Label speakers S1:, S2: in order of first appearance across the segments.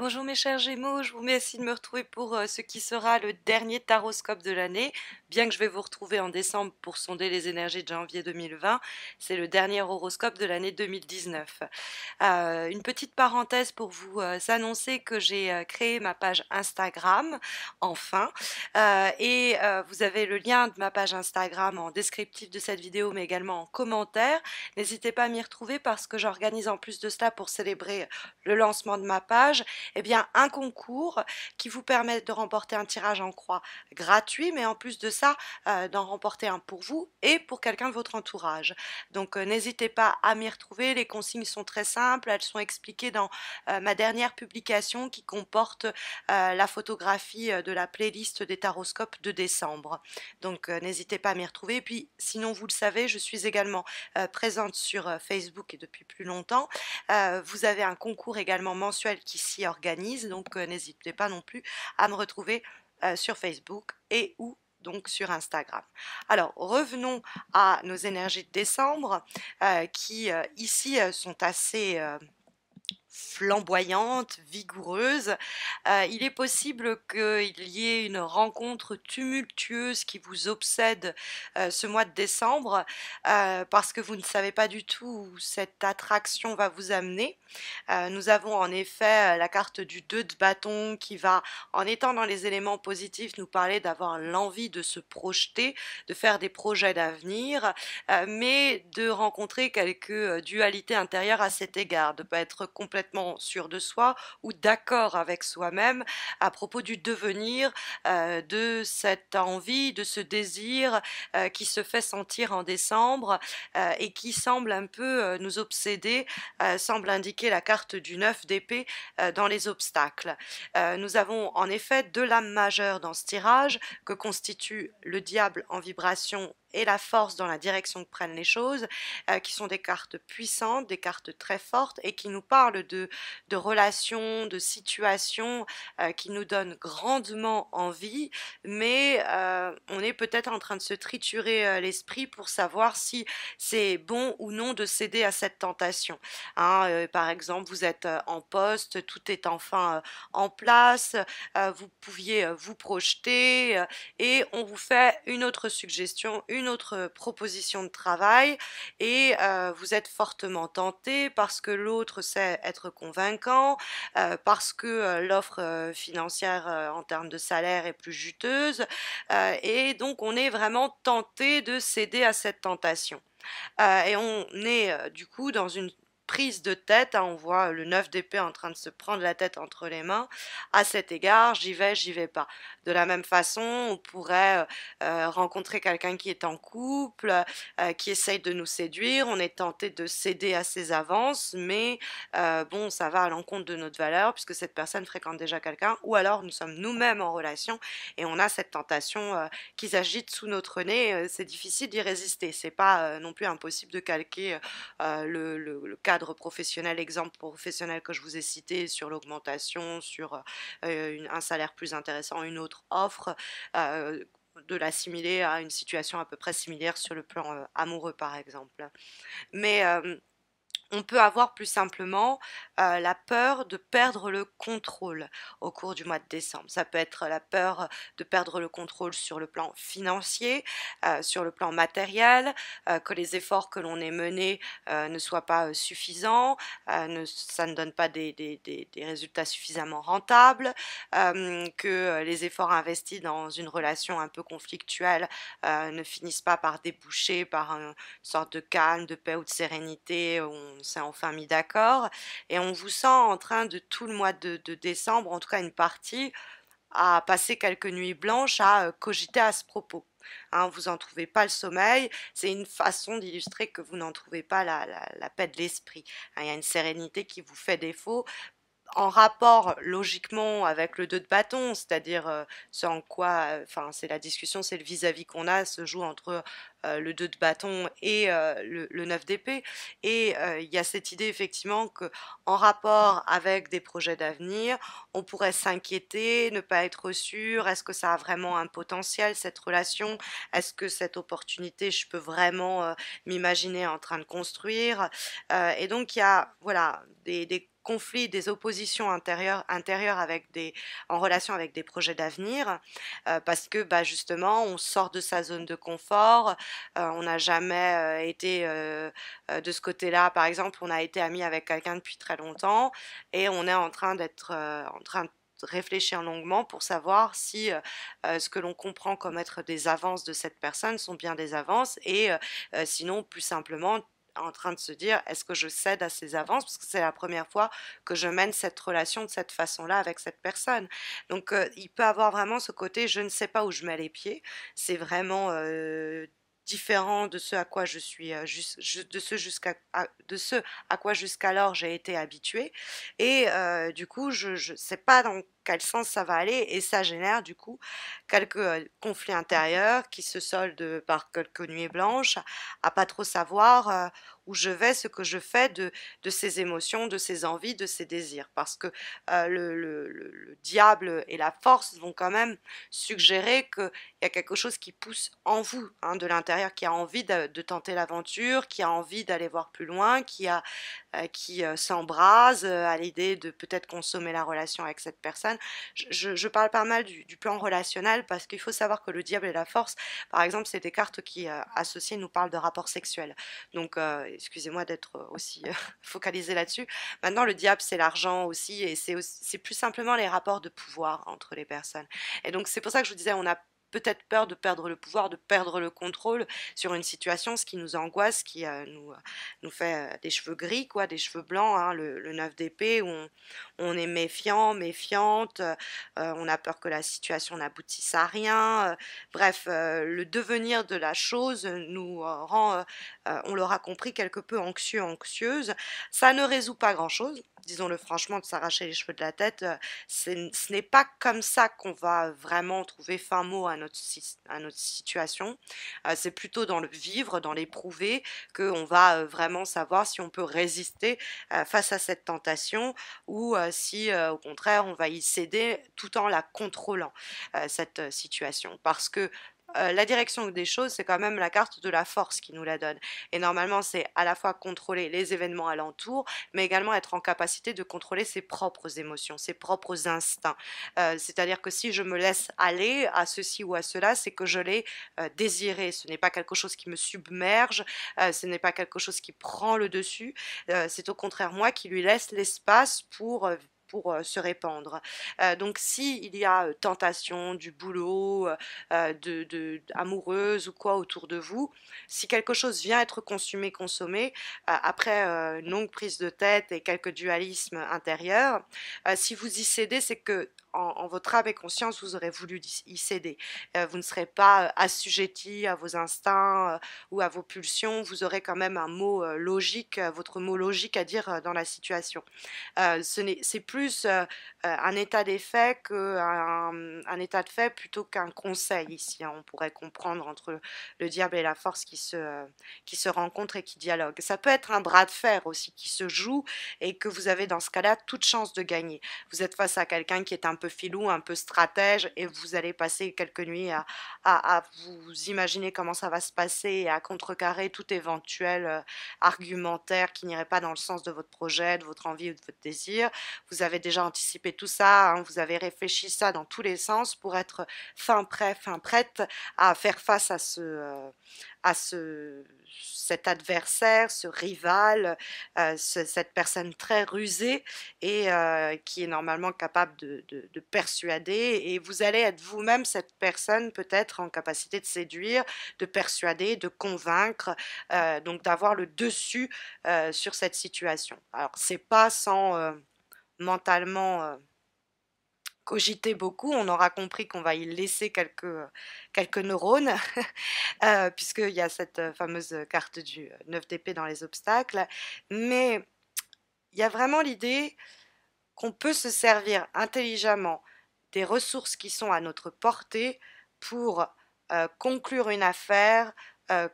S1: Bonjour mes chers Gémeaux, je vous remercie de me retrouver pour ce qui sera le dernier taroscope de l'année. Bien que je vais vous retrouver en décembre pour sonder les énergies de janvier 2020, c'est le dernier horoscope de l'année 2019. Une petite parenthèse pour vous annoncer que j'ai créé ma page Instagram, enfin, vous avez le lien de ma page Instagram en descriptif de cette vidéo, mais également en commentaire. N'hésitez pas à m'y retrouver parce que j'organise en plus de cela pour célébrer le lancement de ma page eh bien, un concours qui vous permet de remporter un tirage en croix gratuit, mais en plus de ça, d'en remporter un pour vous et pour quelqu'un de votre entourage. Donc, n'hésitez pas à m'y retrouver. Les consignes sont très simples. Elles sont expliquées dans ma dernière publication qui comporte la photographie de la playlist des taroscopes de décembre. Donc, n'hésitez pas à m'y retrouver. Et puis, sinon, vous le savez, je suis également présente sur Facebook et depuis plus longtemps. Vous avez un concours également mensuel qui s'y organise, donc n'hésitez pas non plus à me retrouver sur Facebook et ou donc sur Instagram. Alors revenons à nos énergies de décembre qui ici sont assez flamboyante, vigoureuse. Il est possible qu'il y ait une rencontre tumultueuse qui vous obsède ce mois de décembre parce que vous ne savez pas du tout où cette attraction va vous amener. Nous avons en effet la carte du 2 de bâton qui va, en étant dans les éléments positifs, nous parler d'avoir l'envie de se projeter, de faire des projets d'avenir, mais de rencontrer quelques dualités intérieures à cet égard, de ne pas être complètement sûr de soi ou d'accord avec soi-même à propos du devenir, de cette envie, de ce désir qui se fait sentir en décembre et qui semble un peu nous obséder, semble indiquer la carte du 9 d'épée dans les obstacles. Nous avons en effet deux lames majeures dans ce tirage que constitue le diable en vibration et la force dans la direction que prennent les choses, qui sont des cartes puissantes, des cartes très fortes et qui nous parlent de relations, de situations qui nous donnent grandement envie, mais on est peut-être en train de se triturer l'esprit pour savoir si c'est bon ou non de céder à cette tentation. Hein, par exemple, vous êtes en poste, tout est enfin en place, vous pouviez vous projeter et on vous fait une autre suggestion, une autre proposition de travail et vous êtes fortement tenté parce que l'autre sait être convaincant, parce que l'offre financière en termes de salaire est plus juteuse et donc on est vraiment tenté de céder à cette tentation. Et on est du coup dans une prise de tête, hein, on voit le 9 d'épée en train de se prendre la tête entre les mains. À cet égard, j'y vais pas. De la même façon, on pourrait rencontrer quelqu'un qui est en couple, qui essaye de nous séduire, on est tenté de céder à ses avances, mais bon, ça va à l'encontre de notre valeur puisque cette personne fréquente déjà quelqu'un, ou alors nous sommes nous-mêmes en relation et on a cette tentation qui s'agite sous notre nez, c'est difficile d'y résister. C'est pas non plus impossible de calquer le cadre professionnel, exemple professionnel que je vous ai cité sur l'augmentation, sur un salaire plus intéressant, une autre offre, de l'assimiler à une situation à peu près similaire sur le plan amoureux par exemple. Mais on peut avoir plus simplement la peur de perdre le contrôle au cours du mois de décembre. Ça peut être la peur de perdre le contrôle sur le plan financier, sur le plan matériel, que les efforts que l'on ait menés ne soient pas suffisants, ça ne donne pas des résultats suffisamment rentables, que les efforts investis dans une relation un peu conflictuelle ne finissent pas par déboucher par une sorte de calme, de paix ou de sérénité, où on s'est enfin mis d'accord et on vous sent en train de tout le mois de décembre, en tout cas une partie, à passer quelques nuits blanches à cogiter à ce propos. Hein, vous n'en trouvez pas le sommeil, c'est une façon d'illustrer que vous n'en trouvez pas la paix de l'esprit. Hein, il y a une sérénité qui vous fait défaut en rapport logiquement avec le 2 de bâton, c'est-à-dire ce en quoi, enfin c'est la discussion, c'est le vis-à-vis qu'on a, se joue entre le 2 de bâton et le 9 d'épée. Et il y a cette idée effectivement que en rapport avec des projets d'avenir, on pourrait s'inquiéter, ne pas être sûr, est-ce que ça a vraiment un potentiel cette relation? Est-ce que cette opportunité, je peux vraiment m'imaginer en train de construire? Et donc il y a voilà des conflits, des oppositions intérieures avec en relation avec des projets d'avenir, parce que bah, justement on sort de sa zone de confort, on n'a jamais été de ce côté-là, par exemple, on a été amis avec quelqu'un depuis très longtemps et on est en train d'être en train de réfléchir longuement pour savoir si ce que l'on comprend comme être des avances de cette personne sont bien des avances et sinon plus simplement en train de se dire est-ce que je cède à ces avances parce que c'est la première fois que je mène cette relation de cette façon-là avec cette personne. Donc il peut avoir vraiment ce côté je ne sais pas où je mets les pieds. C'est vraiment différent de ce à quoi je suis de ce à quoi jusqu'alors j'ai été habituée et du coup je sais pas dans quel sens ça va aller et ça génère du coup quelques conflits intérieurs qui se soldent par quelques nuits blanches à pas trop savoir où je vais, ce que je fais de ces émotions, de ces envies, de ces désirs. Parce que le diable et la force vont quand même suggérer qu'il y a quelque chose qui pousse en vous, hein, de l'intérieur, qui a envie de tenter l'aventure, qui a envie d'aller voir plus loin, qui s'embrase à l'idée de peut-être consommer la relation avec cette personne. Je parle pas mal du plan relationnel parce qu'il faut savoir que le diable et la force, par exemple, c'est des cartes qui associées nous parlent de rapports sexuels. Donc, excusez-moi d'être aussi focalisée là-dessus. Maintenant, le diable, c'est l'argent aussi et c'est plus simplement les rapports de pouvoir entre les personnes. Et donc, c'est pour ça que je vous disais, on a peut-être peur de perdre le pouvoir, de perdre le contrôle sur une situation, ce qui nous angoisse, qui nous fait des cheveux gris, quoi, des cheveux blancs, hein, le 9 d'épée, où on est méfiant, méfiante, on a peur que la situation n'aboutisse à rien. Bref, le devenir de la chose nous rend, on l'aura compris, quelque peu anxieux, anxieuse. Ça ne résout pas grand-chose. Disons-le franchement, de s'arracher les cheveux de la tête, ce n'est pas comme ça qu'on va vraiment trouver fin mot à notre situation. C'est plutôt dans le vivre, dans l'éprouver, qu'on va vraiment savoir si on peut résister face à cette tentation ou si au contraire on va y céder tout en la contrôlant, cette situation. Parce que la direction des choses, c'est quand même la carte de la force qui nous la donne. Et normalement, c'est à la fois contrôler les événements alentours, mais également être en capacité de contrôler ses propres émotions, ses propres instincts. C'est-à-dire que si je me laisse aller à ceci ou à cela, c'est que je l'ai désiré. Ce n'est pas quelque chose qui me submerge, ce n'est pas quelque chose qui prend le dessus, c'est au contraire moi qui lui laisse l'espace pour se répandre. Donc si il y a tentation du boulot, amoureuse ou quoi autour de vous, si quelque chose vient être consumé, consommé, après une longue prise de tête et quelques dualismes intérieurs, si vous y cédez, c'est que en votre âme et conscience, vous aurez voulu y céder. Vous ne serez pas assujetti à vos instincts ou à vos pulsions. Vous aurez quand même un mot logique, votre mot logique à dire dans la situation. C'est plus un état des faits qu'un état de fait plutôt qu'un conseil ici, hein. On pourrait comprendre entre le diable et la force qui se rencontrent et qui dialoguent. Ça peut être un bras de fer aussi qui se joue et que vous avez dans ce cas-là toute chance de gagner. Vous êtes face à quelqu'un qui est un peu filou, un peu stratège et vous allez passer quelques nuits à vous imaginer comment ça va se passer et à contrecarrer tout éventuel argumentaire qui n'irait pas dans le sens de votre projet, de votre envie ou de votre désir. Vous avez déjà anticipé tout ça, hein, vous avez réfléchi ça dans tous les sens pour être fin prêt, fin prête à faire face à cet adversaire, ce rival, cette personne très rusée et qui est normalement capable de persuader. Et vous allez être vous-même cette personne peut-être en capacité de séduire, de persuader, de convaincre, donc d'avoir le dessus sur cette situation. Alors c'est pas sans mentalement cogiter beaucoup, on aura compris qu'on va y laisser quelques neurones, puisqu'il y a cette fameuse carte du 9 d'épée dans les obstacles. Mais il y a vraiment l'idée qu'on peut se servir intelligemment des ressources qui sont à notre portée pour conclure une affaire, euh,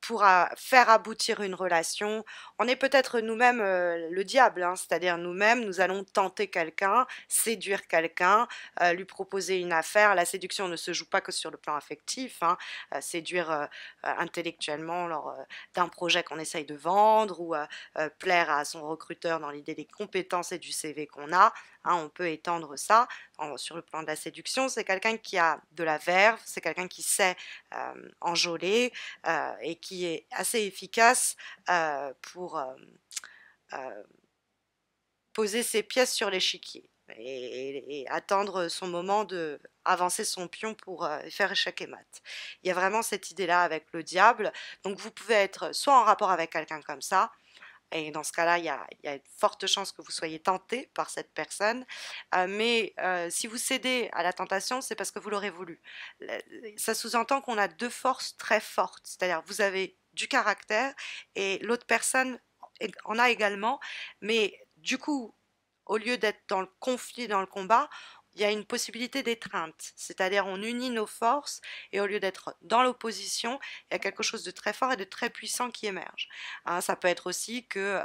S1: pour faire aboutir une relation. On est peut-être nous-mêmes le diable, hein, c'est-à-dire nous-mêmes, nous allons tenter quelqu'un, séduire quelqu'un, lui proposer une affaire. La séduction ne se joue pas que sur le plan affectif, hein, séduire intellectuellement lors d'un projet qu'on essaye de vendre ou plaire à son recruteur dans l'idée des compétences et du CV qu'on a. Hein, on peut étendre ça sur le plan de la séduction. C'est quelqu'un qui a de la verve, c'est quelqu'un qui sait enjôler, et qui est assez efficace pour poser ses pièces sur l'échiquier et attendre son moment de avancer son pion pour faire échec et mat. Il y a vraiment cette idée-là avec le diable. Donc vous pouvez être soit en rapport avec quelqu'un comme ça, et dans ce cas-là, il y a une forte chance que vous soyez tenté par cette personne. Mais si vous cédez à la tentation, c'est parce que vous l'aurez voulu. Ça sous-entend qu'on a deux forces très fortes. C'est-à-dire, vous avez du caractère et l'autre personne en a également. Mais du coup, au lieu d'être dans le conflit, dans le combat, il y a une possibilité d'étreinte, c'est-à-dire on unit nos forces et au lieu d'être dans l'opposition, il y a quelque chose de très fort et de très puissant qui émerge. Hein, ça peut être aussi que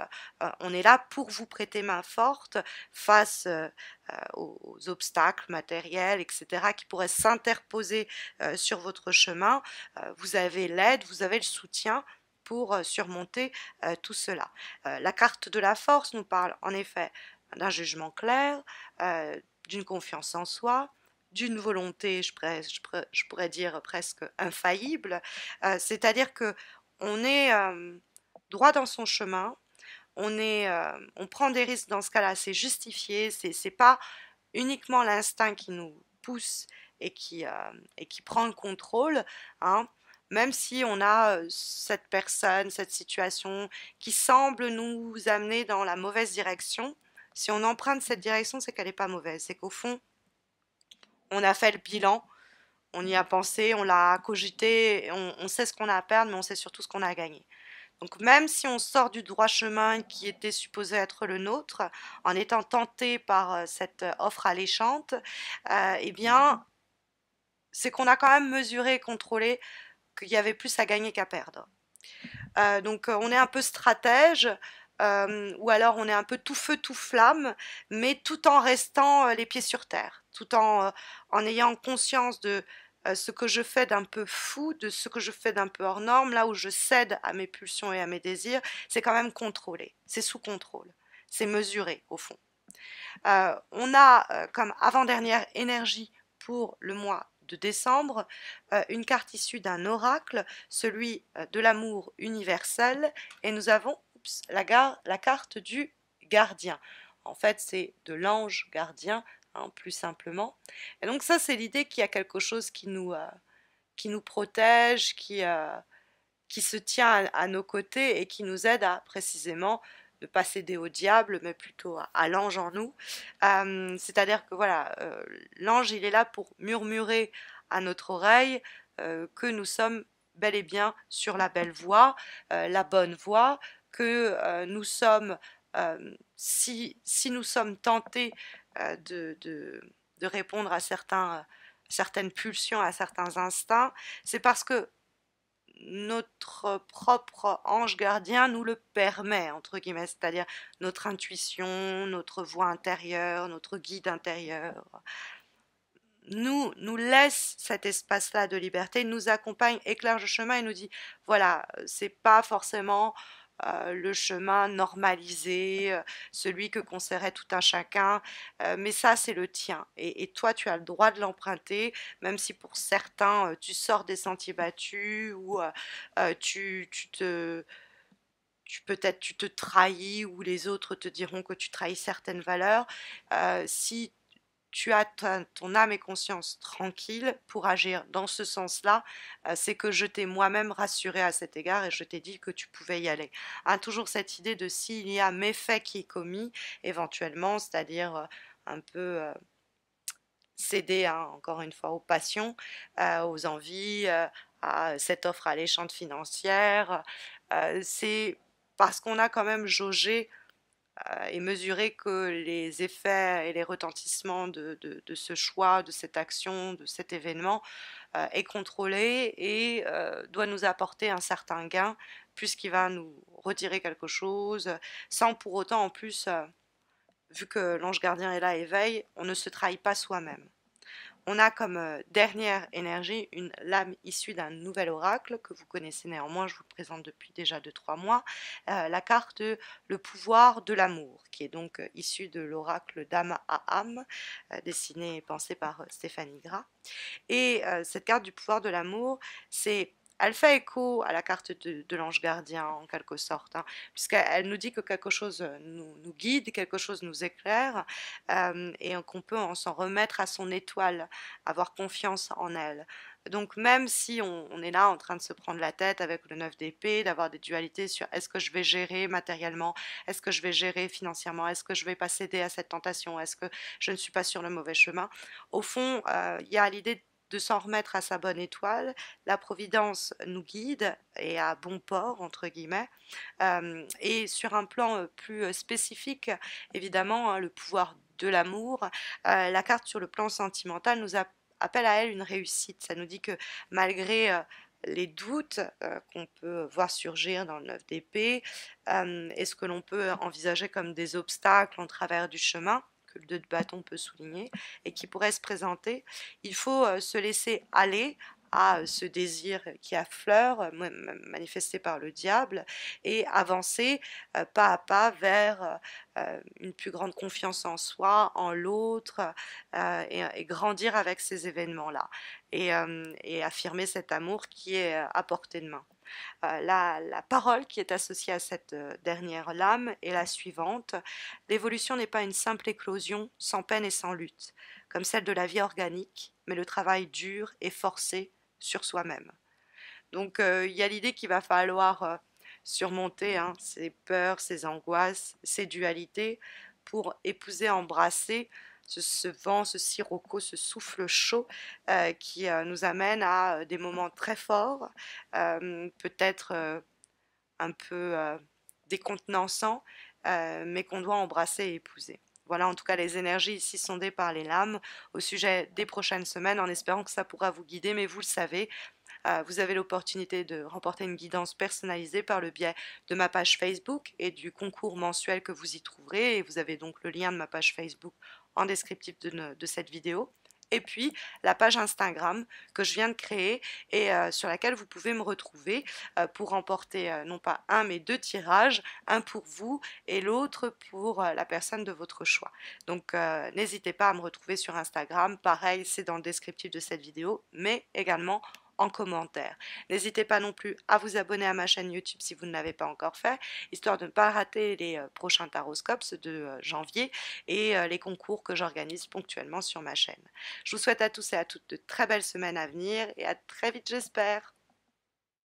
S1: on est là pour vous prêter main forte face aux obstacles matériels, etc., qui pourraient s'interposer sur votre chemin. Vous avez l'aide, vous avez le soutien pour surmonter tout cela. La carte de la force nous parle en effet d'un jugement clair, d'une confiance en soi, d'une volonté, je pourrais dire presque infaillible, c'est-à-dire que on est droit dans son chemin, on prend des risques dans ce cas-là, c'est justifié, c'est pas uniquement l'instinct qui nous pousse et qui prend le contrôle, hein, même si on a cette personne, cette situation qui semble nous amener dans la mauvaise direction, si on emprunte cette direction, c'est qu'elle n'est pas mauvaise, c'est qu'au fond, on a fait le bilan, on y a pensé, on l'a cogité, on sait ce qu'on a à perdre, mais on sait surtout ce qu'on a à gagner. Donc même si on sort du droit chemin qui était supposé être le nôtre, en étant tenté par cette offre alléchante, eh bien, c'est qu'on a quand même mesuré et contrôlé qu'il y avait plus à gagner qu'à perdre. Donc on est un peu stratège, ou alors on est un peu tout feu tout flamme, mais tout en restant les pieds sur terre, tout en ayant conscience de ce que je fais d'un peu fou, de ce que je fais d'un peu hors norme, là où je cède à mes pulsions et à mes désirs, c'est quand même contrôlé, c'est sous contrôle, c'est mesuré au fond. On a comme avant-dernière énergie pour le mois de décembre une carte issue d'un oracle, celui de l'amour universel, et nous avons la carte du gardien. En fait, c'est de l'ange gardien, hein, plus simplement. Et donc ça, c'est l'idée qu'il y a quelque chose qui nous protège, qui se tient à nos côtés et qui nous aide à précisément ne pas céder au diable, mais plutôt à l'ange en nous. C'est-à-dire que voilà, l'ange, il est là pour murmurer à notre oreille que nous sommes bel et bien sur la belle voie, la bonne voie, que nous sommes, si nous sommes tentés de répondre à certaines pulsions, à certains instincts, c'est parce que notre propre ange gardien nous le permet, entre guillemets, c'est-à-dire notre intuition, notre voix intérieure, notre guide intérieur, nous laisse cet espace-là de liberté, nous accompagne, éclaire le chemin et nous dit, voilà, c'est pas forcément le chemin normalisé, celui que conseillerait tout un chacun, mais ça c'est le tien. Et toi tu as le droit de l'emprunter, même si pour certains tu sors des sentiers battus ou tu te peut-être tu te trahis ou les autres te diront que tu trahis certaines valeurs. Si tu as ton âme et conscience tranquille pour agir dans ce sens-là, c'est que je t'ai moi-même rassuré à cet égard et je t'ai dit que tu pouvais y aller. Hein, toujours cette idée de s'il y a méfait qui est commis, éventuellement, c'est-à-dire un peu céder, hein, encore une fois, aux passions, aux envies, à cette offre alléchante financière, c'est parce qu'on a quand même jaugé et mesurer que les effets et les retentissements de ce choix, de cette action, de cet événement est contrôlé et doit nous apporter un certain gain puisqu'il va nous retirer quelque chose sans pour autant en plus, vu que l'ange gardien est là et veille, on ne se trahit pas soi-même. On a comme dernière énergie une lame issue d'un nouvel oracle que vous connaissez néanmoins, je vous le présente depuis déjà 2 3 mois, la carte le pouvoir de l'amour, qui est donc issue de l'oracle d'âme à âme, dessiné et pensé par Stéphanie Gras. Et cette carte du pouvoir de l'amour, elle fait écho à la carte de l'ange gardien en quelque sorte, hein, puisqu'elle nous dit que quelque chose nous guide, quelque chose nous éclaire, et qu'on peut s'en remettre à son étoile, avoir confiance en elle. Donc même si on est là en train de se prendre la tête avec le 9 d'épée, d'avoir des dualités sur est-ce que je vais gérer matériellement, est-ce que je vais gérer financièrement, est-ce que je vais pas céder à cette tentation, est-ce que je ne suis pas sur le mauvais chemin, au fond, il y a l'idée de s'en remettre à sa bonne étoile. La Providence nous guide et à bon port, entre guillemets. Et sur un plan plus spécifique, évidemment, hein, le pouvoir de l'amour, la carte sur le plan sentimental appelle à elle une réussite. Ça nous dit que malgré les doutes qu'on peut voir surgir dans le 9 d'épée, et ce que l'on peut envisager comme des obstacles en travers du chemin, que le 2 de bâton peut souligner, et qui pourrait se présenter, il faut se laisser aller à ce désir qui affleure, manifesté par le diable, et avancer pas à pas vers une plus grande confiance en soi, en l'autre, et grandir avec ces événements-là, et affirmer cet amour qui est à portée de main. La parole qui est associée à cette dernière lame est la suivante. L'évolution n'est pas une simple éclosion sans peine et sans lutte, comme celle de la vie organique, mais le travail dur et forcé sur soi-même. Donc il y a l'idée qu'il va falloir surmonter hein, ces peurs, ces angoisses, ces dualités pour épouser, embrasser ce vent, ce sirocco, ce souffle chaud qui nous amène à des moments très forts, peut-être un peu décontenançants, mais qu'on doit embrasser et épouser. Voilà en tout cas les énergies ici sondées par les lames au sujet des prochaines semaines, en espérant que ça pourra vous guider, mais vous le savez, vous avez l'opportunité de remporter une guidance personnalisée par le biais de ma page Facebook et du concours mensuel que vous y trouverez. Et vous avez donc le lien de ma page Facebook en descriptif de cette vidéo. Et puis la page Instagram que je viens de créer et sur laquelle vous pouvez me retrouver pour remporter non pas un mais 2 tirages, un pour vous et l'autre pour la personne de votre choix. Donc n'hésitez pas à me retrouver sur Instagram, pareil c'est dans le descriptif de cette vidéo, mais également en commentaire. N'hésitez pas non plus à vous abonner à ma chaîne YouTube si vous ne l'avez pas encore fait, histoire de ne pas rater les prochains taroscopes, ceux de janvier, et les concours que j'organise ponctuellement sur ma chaîne. Je vous souhaite à tous et à toutes de très belles semaines à venir et à très vite j'espère.